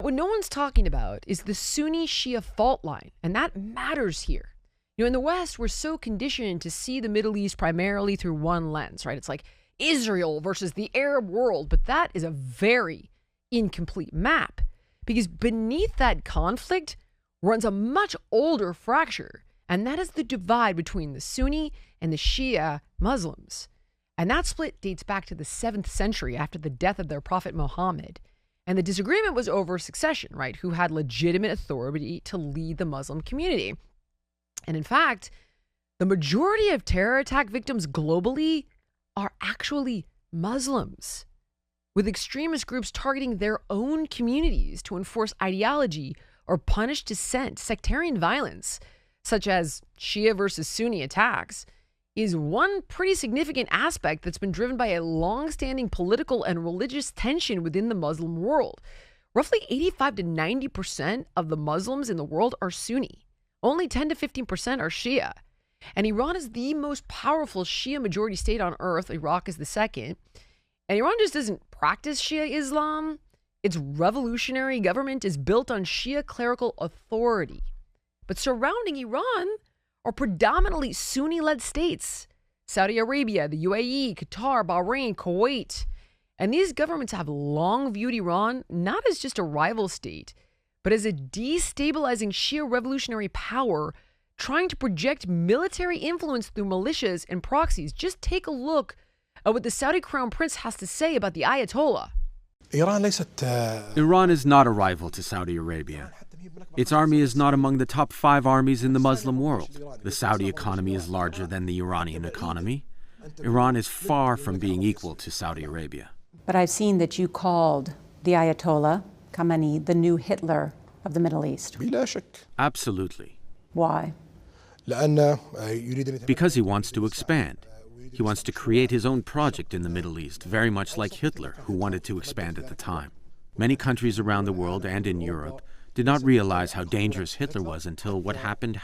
what no one's talking about is the Sunni Shia fault line, and that matters here. In the West, we're so conditioned to see the Middle East primarily through one lens, right? It's like Israel versus the Arab world, but that is a very incomplete map because beneath that conflict runs a much older fracture, and that is the divide between the Sunni and the Shia Muslims. And that split dates back to the 7th century after the death of their prophet Muhammad. And the disagreement was over succession, right? Who had legitimate authority to lead the Muslim community. And in fact, the majority of terror attack victims globally are actually Muslims, with extremist groups targeting their own communities to enforce ideology or punish dissent. Sectarian violence, such as Shia versus Sunni attacks, is one pretty significant aspect that's been driven by a long-standing political and religious tension within the Muslim world. Roughly 85 to 90% of the Muslims in the world are Sunni. Only 10 to 15% are Shia. And Iran is the most powerful Shia majority state on earth. Iraq is the second. And Iran just doesn't practice Shia Islam. Its revolutionary government is built on Shia clerical authority. But surrounding Iran are predominantly Sunni-led states. Saudi Arabia, the UAE, Qatar, Bahrain, Kuwait. And these governments have long viewed Iran not as just a rival state, but as a destabilizing Shia revolutionary power trying to project military influence through militias and proxies. Just take a look at what the Saudi crown prince has to say about the Ayatollah. Iran is not a rival to Saudi Arabia. Its army is not among the top 5 armies in the Muslim world. The Saudi economy is larger than the Iranian economy. Iran is far from being equal to Saudi Arabia. But I've seen that you called the Ayatollah Khamenei the new Hitler of the Middle East. Absolutely. Why? Because he wants to expand. He wants to create his own project in the Middle East, very much like Hitler, who wanted to expand at the time. Many countries around the world and in Europe did not realize how dangerous Hitler was until what happened.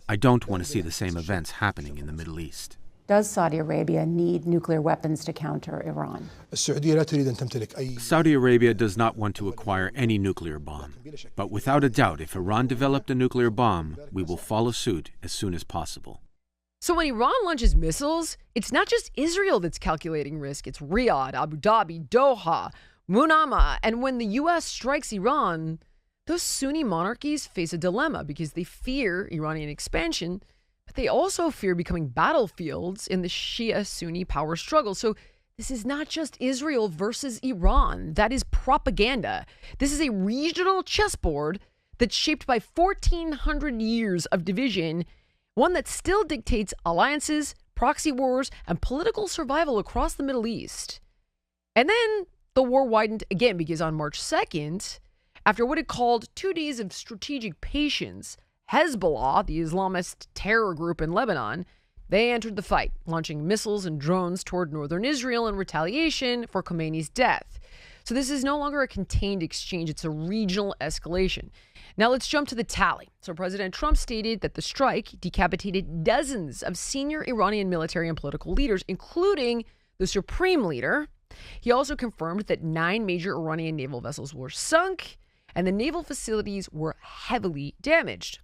I don't want to see the same events happening in the Middle East. Does Saudi Arabia need nuclear weapons to counter Iran? Saudi Arabia does not want to acquire any nuclear bomb. But without a doubt, if Iran developed a nuclear bomb, we will follow suit as soon as possible. So when Iran launches missiles, it's not just Israel that's calculating risk. It's Riyadh, Abu Dhabi, Doha, Manama. And when the U.S. strikes Iran, those Sunni monarchies face a dilemma because they fear Iranian expansion, but they also fear becoming battlefields in the Shia-Sunni power struggle. So this is not just Israel versus Iran. That is propaganda. This is a regional chessboard that's shaped by 1,400 years of division, one that still dictates alliances, proxy wars, and political survival across the Middle East. And then the war widened again because on March 2nd, after what it called 2 days of strategic patience, Hezbollah, the Islamist terror group in Lebanon, they entered the fight, launching missiles and drones toward northern Israel in retaliation for Khomeini's death. So this is no longer a contained exchange, it's a regional escalation. Now let's jump to the tally. So President Trump stated that the strike decapitated dozens of senior Iranian military and political leaders, including the supreme leader. He also confirmed that 9 major Iranian naval vessels were sunk and the naval facilities were heavily damaged.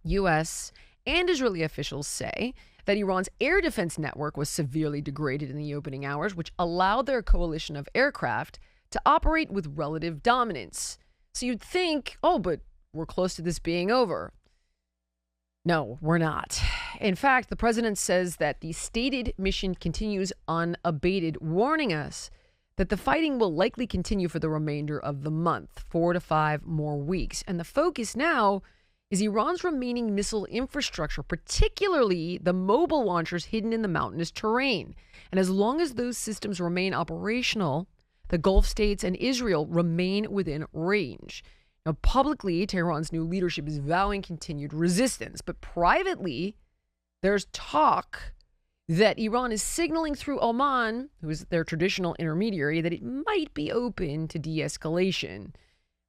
U.S. and Israeli officials say that Iran's air defense network was severely degraded in the opening hours, which allowed their coalition of aircraft to operate with relative dominance. So you'd think, oh, but we're close to this being over. No, we're not. In fact, the president says that the stated mission continues unabated, warning us that the fighting will likely continue for the remainder of the month, 4 to 5 more weeks. And the focus now is Iran's remaining missile infrastructure, particularly the mobile launchers hidden in the mountainous terrain. And as long as those systems remain operational, the Gulf states and Israel remain within range. Now, publicly, Tehran's new leadership is vowing continued resistance, but privately, there's talk that Iran is signaling through Oman, who is their traditional intermediary, that it might be open to de-escalation.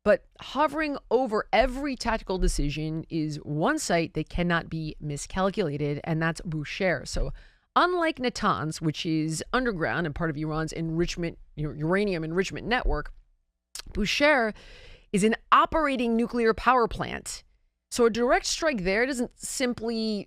But hovering over every tactical decision is one site that cannot be miscalculated, and that's Bushehr. So unlike Natanz, which is underground and part of Iran's uranium enrichment network, Bushehr is an operating nuclear power plant. So a direct strike there doesn't simply,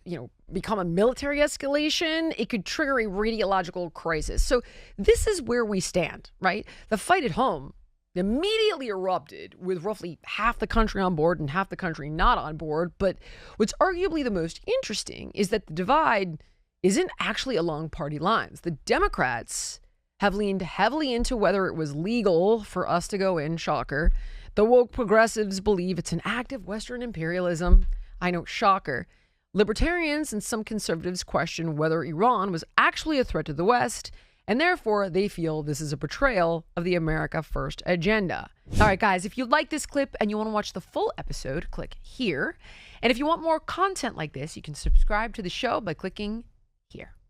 become a military escalation. It could trigger a radiological crisis. So this is where we stand, right? The fight at home immediately erupted with roughly half the country on board and half the country not on board. But what's arguably the most interesting is that the divide isn't actually along party lines. The Democrats have leaned heavily into whether it was legal for us to go in, shocker. The woke progressives believe it's an act of Western imperialism. I know, shocker. Libertarians and some conservatives question whether Iran was actually a threat to the West, and therefore they feel this is a betrayal of the America First agenda. All right, guys, if you like this clip and you want to watch the full episode, click here. And if you want more content like this, you can subscribe to the show by clicking here.